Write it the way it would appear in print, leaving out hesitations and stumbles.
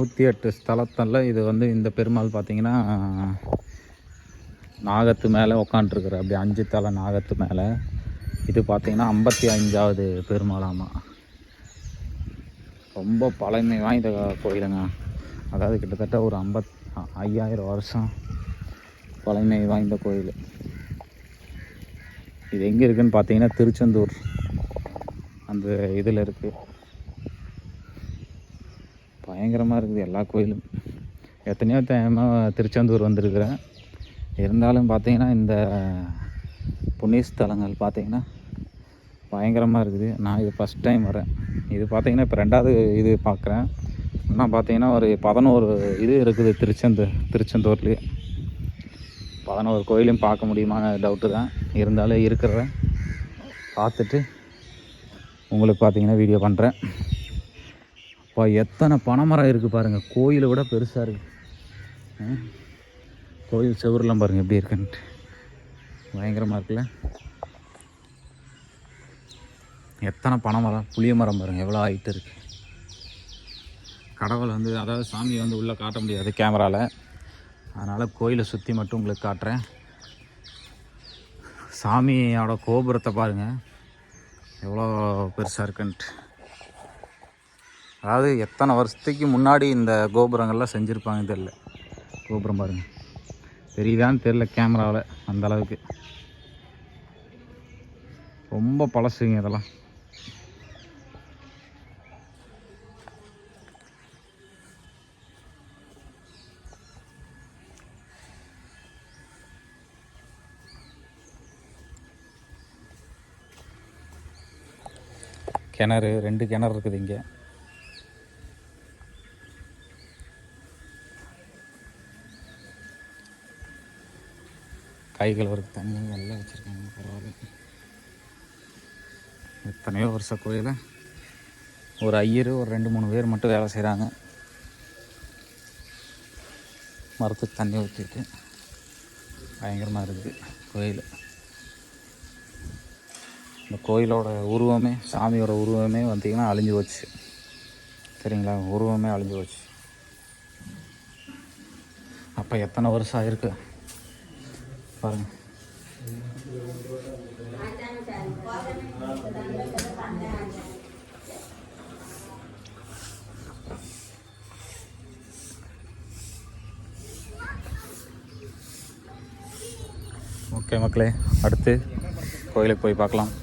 108 ஸ்தலத்தில் இது வந்து இந்த பெருமாள் பார்த்திங்கன்னா நாகத்து மேலே உக்காண்ட்ருக்குற அப்படி 5 தலை நாகத்து மேலே. இது பார்த்திங்கன்னா 55வது பெருமாளாமா. ரொம்ப பழமை வாய்ந்த கோயிலுங்க. அதாவது கிட்டத்தட்ட ஒரு 5000 வருஷம் பழமை வாய்ந்த கோயில். இது எங்கே இருக்குதுன்னு பார்த்தீங்கன்னா திருச்செந்தூர் அந்த இதில் இருக்குது. பயங்கரமாக இருக்குது எல்லா கோயிலும். எத்தனையோ திருச்செந்தூர் வந்திருக்கிறேன். இருந்தாலும் பார்த்தீங்கன்னா இந்த புண்ணியஸ்தலங்கள் பார்த்தீங்கன்னா பயங்கரமாக இருக்குது. நான் இது ஃபஸ்ட் டைம் வரேன். இது பார்த்தீங்கன்னா இப்போ 2வது இது பார்க்குறேன். இன்னும் பார்த்தீங்கன்னா ஒரு 11 இது இருக்குது திருச்செந்தூர்லேயே. 11 கோயிலையும் பார்க்க முடியுமான டவுட்டு தான். இருந்தாலும் இருக்கிறேன் பார்த்துட்டு உங்களுக்கு பார்த்தீங்கன்னா வீடியோ பண்ணுறேன். இப்போ எத்தனை பனைமரம் இருக்குது பாருங்கள். கோயிலை விட பெருசாக இருக்குது. கோயில் செவரெலாம் பாருங்கள் எப்படி இருக்குன்ட்டு. பயங்கரமாக இருக்குல்ல. எத்தனை பனைமரம், புளிய மரம் பாருங்கள் எவ்வளோ ஹைட்டு இருக்குது. கடவுளை வந்து அதாவது சாமியை வந்து உள்ளே காட்ட முடியாது கேமராவில். அதனால் கோயிலை சுற்றி மட்டும் உங்களுக்கு காட்டுறேன். சாமியோட கோபுரத்தை பாருங்கள் எவ்வளோ பெருசாக இருக்குன்ட்டு. அதாவது எத்தனை வருஷத்துக்கு முன்னாடி இந்த கோபுரங்கள்லாம் செஞ்சுருப்பாங்க தெரில. கோபுரம் பாருங்கள் தெரியுதான்னு தெரில கேமராவில். அந்தளவுக்கு ரொம்ப பழசுங்க இதெல்லாம். கிணறு 2 கிணறு இருக்குது இங்கே. கை கழுவுறதுக்கு தண்ணி எல்லாம் வச்சுருக்காங்க. பரவாயில்ல. எத்தனையோ வருஷ கோயில். ஒரு ஐயர் ஒரு 2-3 பேர் மட்டும் வேலை செய்கிறாங்க. மரத்துக்கு தண்ணி ஊற்றிட்டு பயங்கரமாக இருக்குது கோயில். இந்த கோயிலோட உருவமே, சாமியோட உருவமே பார்த்திங்கன்னா அழிஞ்சு போச்சு. சரிங்களா, உருவமே அழிஞ்சு போச்சு. அப்போ எத்தனை வருஷம் ஆகிருக்கு பாருங்கள். ஓகே மக்களே, அடுத்து கோயிலுக்கு போய் பார்க்கலாம்.